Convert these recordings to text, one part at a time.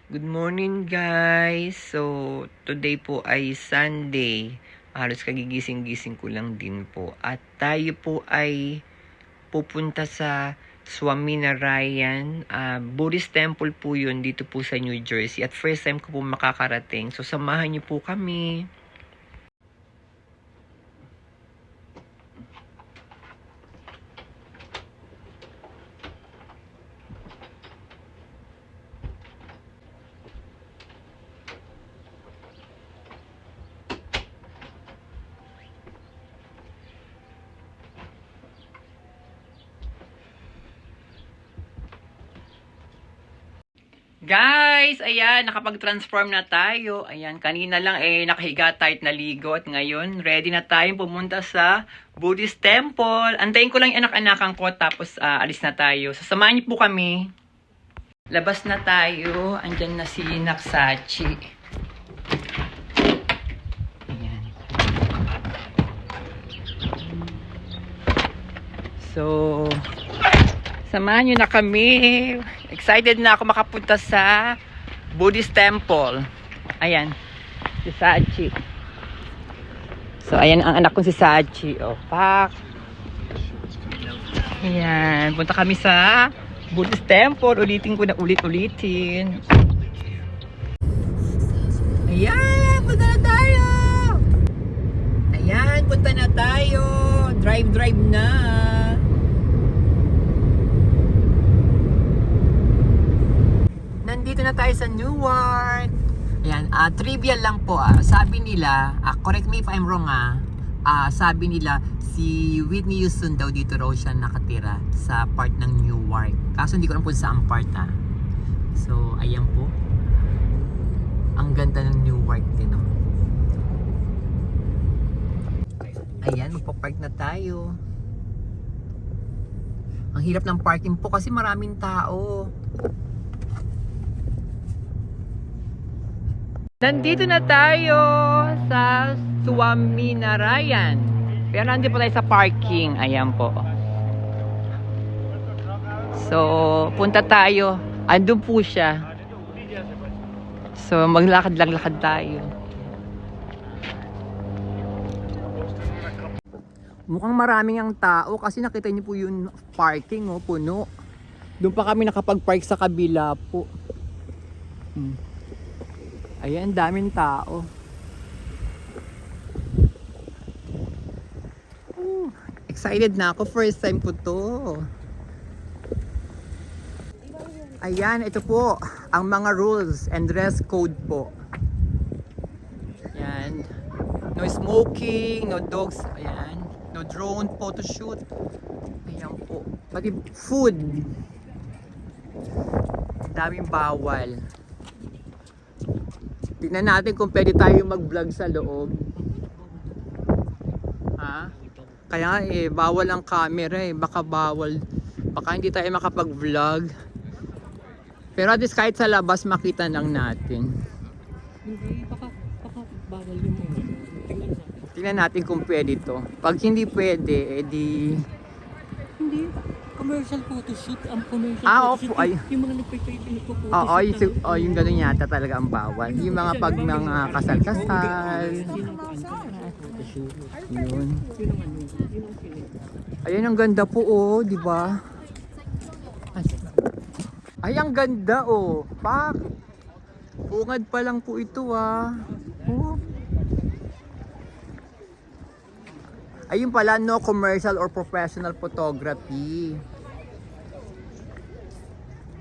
Good morning guys! So, today po ay Sunday. Halos kagigising-gising ko lang din po. At tayo po ay pupunta sa Swaminarayan. Buddhist temple po yun dito po sa New Jersey. At first time ko po makakarating. So, samahan niyo po kami. Guys, ayan, nakapag-transform na tayo. Ayan, kanina lang nakahiga tayo at naligo at ngayon ready na tayong pumunta sa Buddhist temple. Antayin ko lang yung anak-anakan ko tapos alis na tayo. Sasamahan niyo po kami. Labas na tayo. Andyan na si Naksachi. Ayan. So, samahan niyo na kami. Excited na ako makapunta sa Buddhist temple. Ayan, si Sachi. So, ayan ang anak ko si Sachi. O, pak. Ayan, punta kami sa Buddhist temple. Ulitin ko na ulit-ulitin. Ayan, punta na tayo. Ayan, punta na tayo. Drive na. Nandito na tayo sa Newark. Ayan, trivia lang po. Sabi nila, correct me if I'm wrong sabi nila si Whitney Houston daw dito raw siya nakatira sa part ng Newark. Kaso hindi ko alam kung saan part So, ayan po. Ang ganda ng Newark din. Ayan, magpa-park na tayo. Ang hirap ng parking po kasi maraming tao. Nandito na tayo sa Swaminarayan. Pero nandito po tayo sa parking. Ayan po. So, punta tayo. Andun po siya. So, maglakad-lakad tayo. Mukhang maraming ang tao kasi nakita niyo po yung parking, puno. Doon pa kami nakapag-park sa kabila po. Ayan, daming tao. Excited na ako. First time ko to. Ayan, ito po ang mga rules and dress code po. Ayan. No smoking, no dogs. Ayan. No drone photo shoot. Ayan po. Pati food. Daming bawal. Tingnan natin kung pwede tayo mag-vlog sa loob. Kaya bawal ang camera baka bawal. Baka hindi tayo makapag-vlog. Pero at least kahit sa labas makita lang natin. Hindi, baka bawal yung Tingnan natin kung pwede to. Pag hindi pwede, edi... Hindi. Commercial photoshoot. Ang commercial Opo, photoshoot. ay. Yung mga nagpiphotoshot. Oo, yung gano'n yata talaga ang bawal. Yung mga pag mga kasal-kasal. Yun. Ayan, ang ganda po, di ba? Ay, ang ganda, Pak. Bungad pa lang po ito, Ayun pala, no commercial or professional photography.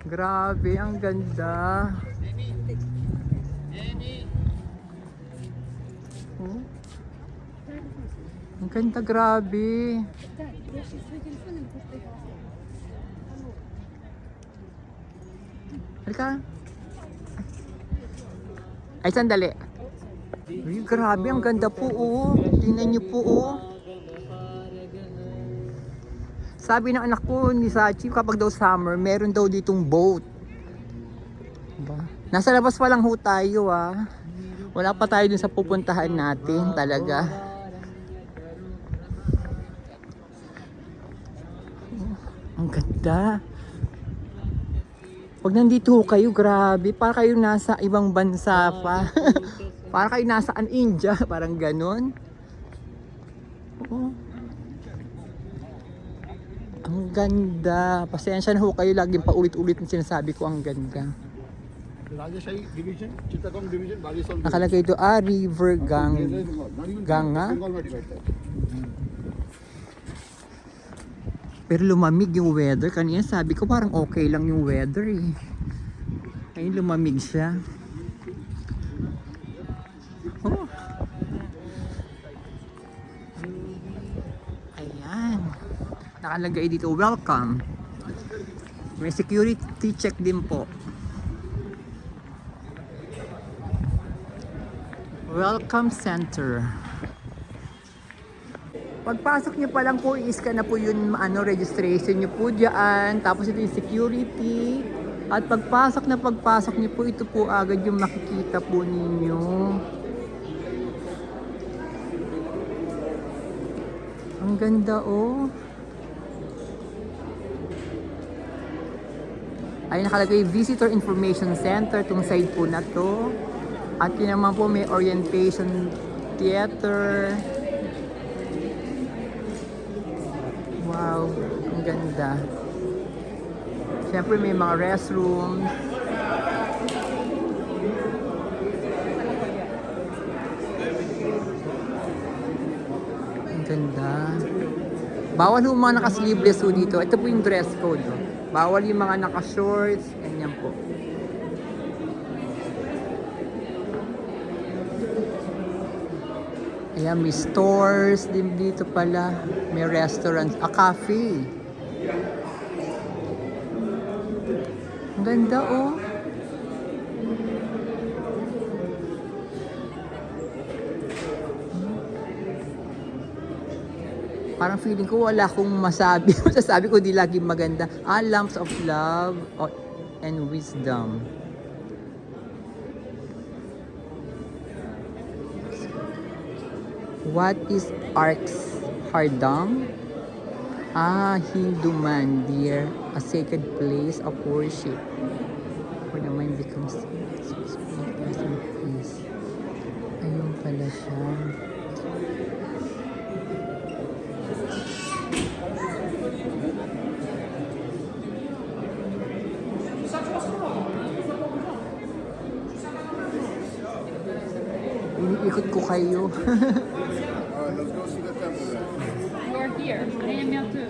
Grabe, ang ganda. Ang ganda, grabe. Halika. Ay, sandali. Ay, grabe, ang ganda po, Tingnan niyo po, Sabi ng anak ko ni Sachi, kapag daw summer, meron daw ditong boat. Diba? Nasa labas pa lang ho tayo, Wala pa tayo dun sa pupuntahan natin, talaga. Ang ganda. Pag nandito ho kayo, grabe, para kayo nasa ibang bansa pa. Para kayo nasa India, parang ganon. Oo. Ang ganda. Pasensya na ho kayo, laging paulit-ulit na sinasabi ko, ang ganda. Rajashahi division, Chittagong division, Barisal division. Nakalagay ito, River Not even Ganga. Bengal may divided. Pero lumamig yung weather. Kanina sabi ko parang okay lang yung weather eh. Ngayon lumamig siya. Oh. Ayan. Nakalagay dito, welcome. May security check din po. Welcome Center. Pagpasok niyo pa lang po, i-scan na po yung registration niyo po diyan. Tapos ito yung security. At pagpasok niyo po, ito po agad yung makikita po ninyo. Ang ganda oh. Ay nakalagay Visitor Information Center tong side po na to. At yun naman po may orientation theater. Wow, ang ganda. Siyempre may mga restrooms. Ang ganda. Bawal yung mga naka-sleeveless po dito. Ito po yung dress code. No? Bawal yung mga naka-shorts. Ganyan po. Ayan, may stores din dito pala. May restaurants. A cafe. Ang ganda oh. Parang feeling ko wala akong masabi. Masasabi ko di lagi maganda. Lamps of love and wisdom. What is Arx Hardam? Hindu mandir, a sacred place of worship. Where the mind becomes peace. Ayun pala siya. Iniikot ko kayo. Let's go see the temple. You are here. I am here too.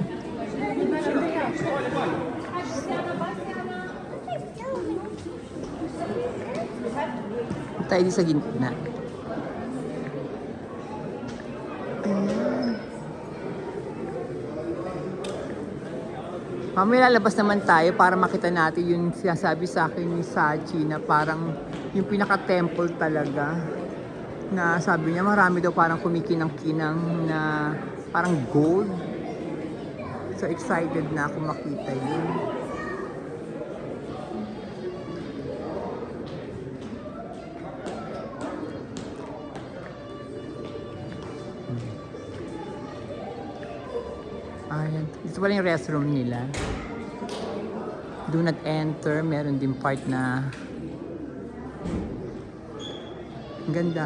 Tayo di sa gitna. Ayan. Mamaya lalabas naman tayo para makita natin yung sinasabi sa akin ni Sachi na parang yung pinaka-temple talaga. Na sabi niya marami daw parang kumikinang-kinang na parang gold. So excited na ako makita yun. Ayan. Ito pala yung restroom nila. Do not enter. Meron din part na ang ganda.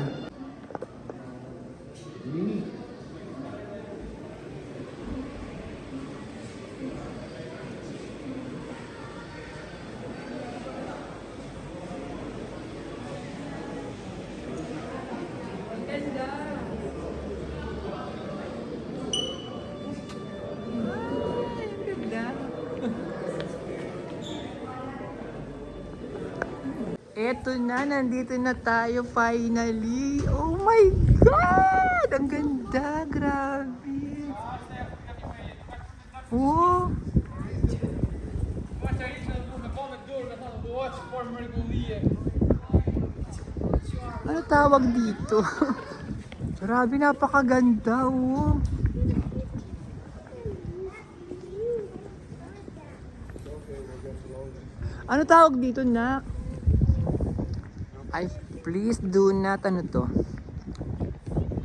Eto na, nandito na tayo finally. Oh my God! Ang ganda, grabe. Oh! Ano tawag dito? Grabe, napakaganda, oh. Ano tawag dito, Nak? Ay, please do not, ano to?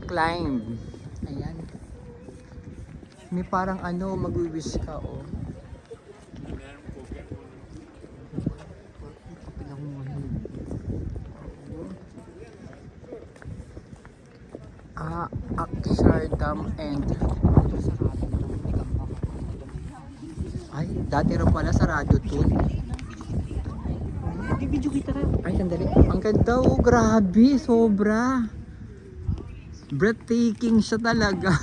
Climb. Ayan. May parang ano, mag-wish ka, oh. Akshardam and ay, dati rin pala sarado to. Bibidyo kita rin. Ay, sandali. Ang ganda oh, grabe, sobra. Breathtaking siya talaga.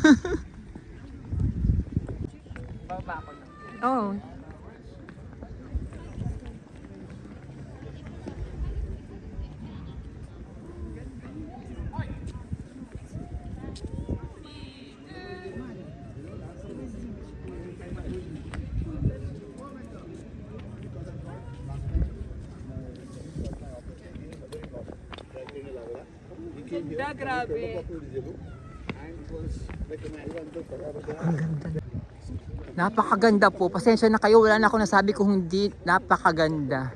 Oo. Ganda, grabe. Ang ganda. Napakaganda po. Pasensya na kayo, wala na ako nasabi kung hindi. Napakaganda.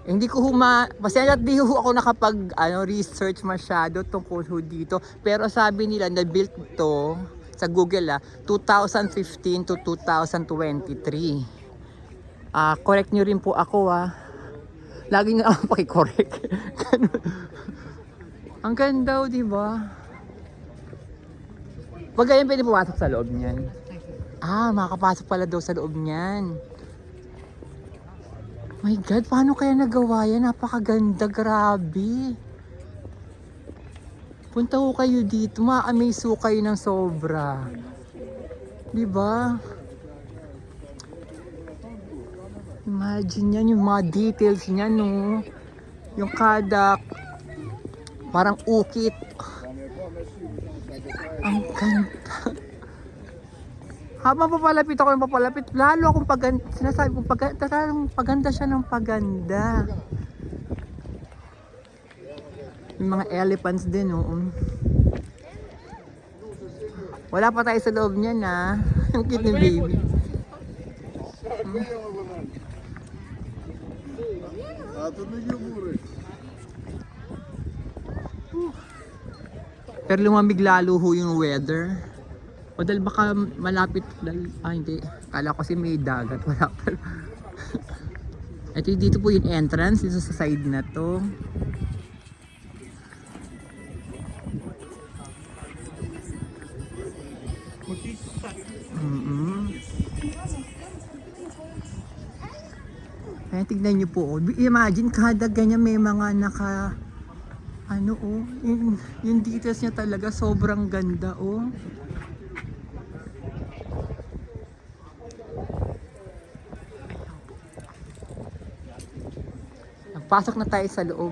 Eh, hindi ko pasensya at di ho ako nakapag research masyado tungkol ho dito. Pero sabi nila na built to sa Google 2015 to 2023. Correct nyo rin po ako Lagi nga ako paki-correct. Ang ganda di ba? Pag ganyan pwede pumasok sa loob niyan. Makakapasok pala daw sa loob niyan. My God, paano kaya nagawa yan? Napakaganda, grabe. Punta ho kayo dito, ma-amaze ho kayo ng sobra. Diba? Imagine yan, yung mga details niya, no? Yung kada parang ukit. Ang ganda. Habang papalapit ako ng papalapit, lalo akong sinasabi kong paganda siya ng paganda. Yung mga elephants din, Wala pa tayo sa loob niya na. Ang cute ni baby. Pero lumamig lalo ho yung weather. O dahil baka malapit hindi. Kala ko kasi may dagat. Wala pa. Ito dito po yung entrance. Dito sa side na to. Kaya tignan nyo po. Imagine kada ganyan may mga yung details niya talaga sobrang ganda Pasok na tayo sa loob.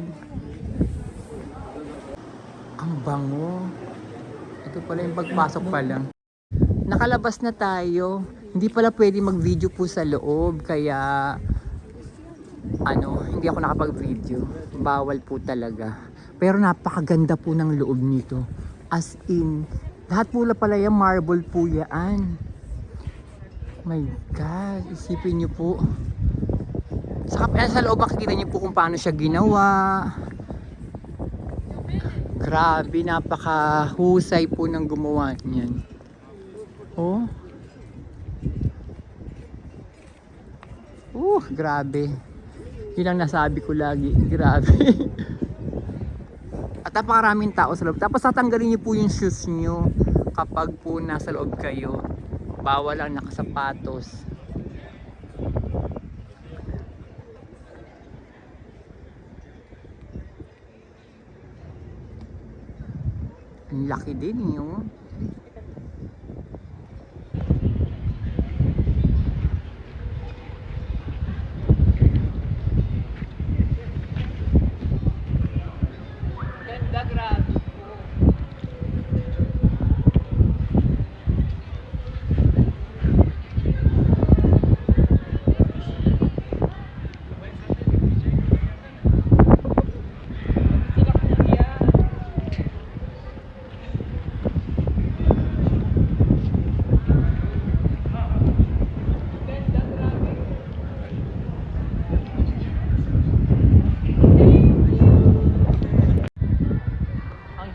Ang bango. Ito pala yung pagpasok pa lang. Nakalabas na tayo. Hindi pala pwede mag-video po sa loob. Kaya hindi ako nakapag-video. Bawal po talaga. Pero napakaganda po ng loob nito. As in, lahat po pala yung marble po yan. My God, isipin nyo po. Sa loob makikita niyo po kung paano siya ginawa. Grabe, napakahusay po ng gumawa niyan. Grabe. Yun ang nasabi ko lagi. Grabe. At napakaraming tao sa loob. Tapos tatanggalin niyo po yung shoes niyo kapag po nasa loob kayo. Bawal ang nakasapatos. Ang laki din yun. Ganda, grabe po.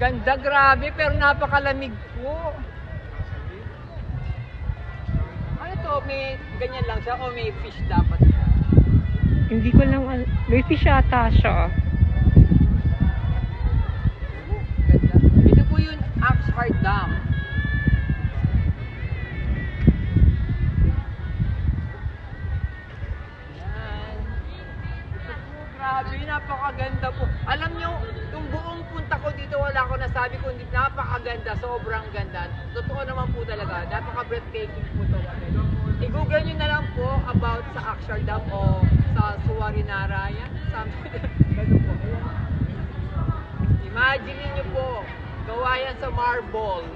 Ganda, grabe, pero napakalamig po. Ano to? May ganyan lang siya o may fish dapat siya? Hindi ko lang, may fish ata siya. Ganda. Ito po yung Akshardam Dam. Yan. Ito po, grabe, napakaganda po. Alam nyo, yung buong punta ko dito, wala ko nasabi kundi napakaganda, sobrang ganda. Totoo naman po talaga, napaka-breathtaking po ito. I-google nyo na lang po about sa Akshardham o sa Suwarinara. Yan, ganun po. Imagine nyo po, gawa yan sa marble.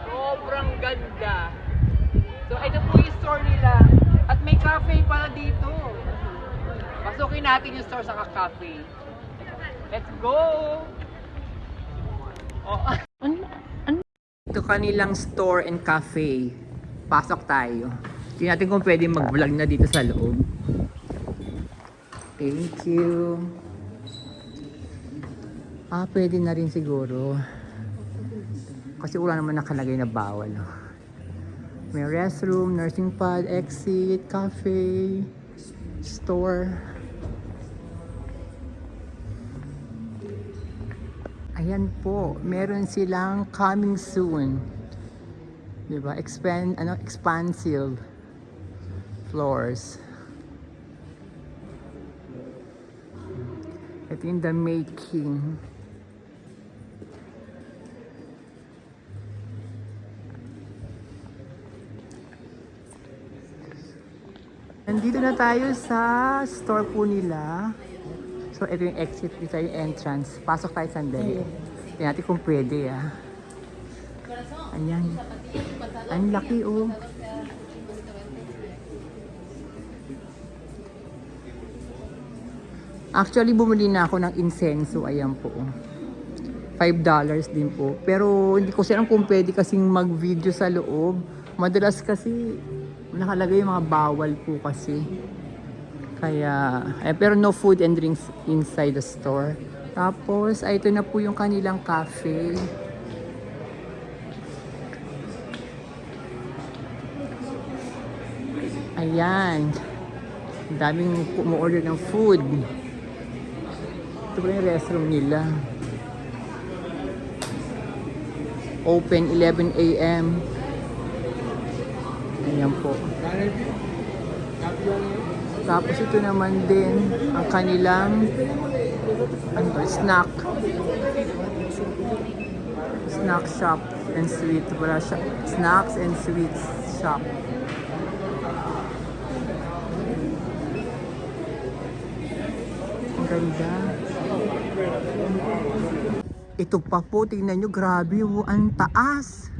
Sobrang ganda. So, ito po yung store nila. At may cafe pala dito. Pasukin natin yung store sa cafe. Let's go! Oh. Ito kanilang store and cafe. Pasok tayo. Tingnan natin kung pwede mag-vlog na dito sa loob. Thank you. Pwede na rin siguro. Kasi wala naman nakalagay na bawal. May restroom, nursing pad, exit, cafe, store. Ayan po, meron silang coming soon. Diba? Expansive floors. Ito in the making. Nandito na tayo sa store po nila. So, ito yung exit, ito yung entrance. Pasok tayo sandali. Tingnan natin kung pwede, ah. Ayan. Ang laki, oh. Actually, bumili na ako ng insenso. Ayan po. $5 din po. Pero, hindi ko siya kung pwede kasing mag-video sa loob. Madalas kasi, nakalagay yung mga bawal po kasi. Kaya, pero no food and drinks inside the store. Tapos, ito na po yung kanilang cafe. Ayan. Ang daming umu-order ng food. Ito po yung restroom nila. Open 11 a.m. Ayan po. Tapos ito naman din ang kanilang snack shop and sweet. Wala siya. Snacks and sweets shop. Ang ganda. Ito pa po, tingnan nyo, grabe, oh, ang taas.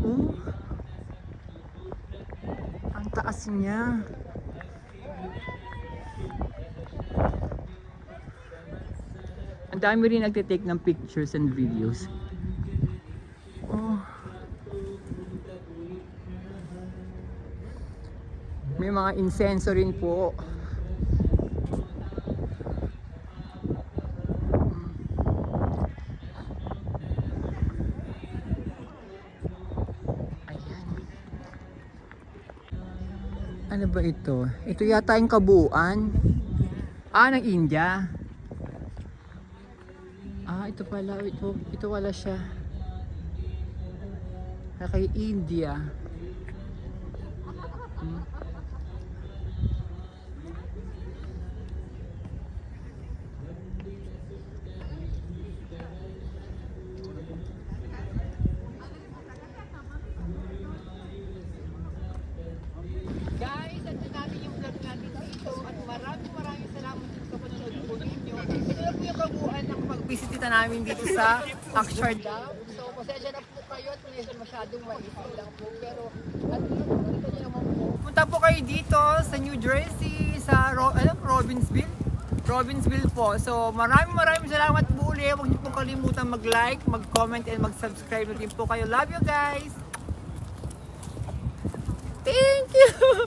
Oh. Ang taas niya. Ang dami rin nagtitake ng pictures and videos. Oh. May mga insenso rin po. Ayan. Ano ba ito? Ito yata yung kabuuan. Ng India. Ito pala, ito wala siya. Kay India. Guys, at natin yung vlog natin dito at maraming salamat sa panonood po ninyo. Ito na po yung kabuuan ng pagbisita namin dito sa Akshardham. So, pasensya na po kayo at medyo masyadong maisip lang po. Pero, at dito niyo naman po. Punta po kayo dito sa New Jersey, sa Robbinsville po. So, maraming salamat po ulit. Huwag niyo po kalimutan mag-like, mag-comment, and mag-subscribe na din po kayo. Love you guys! Thank you!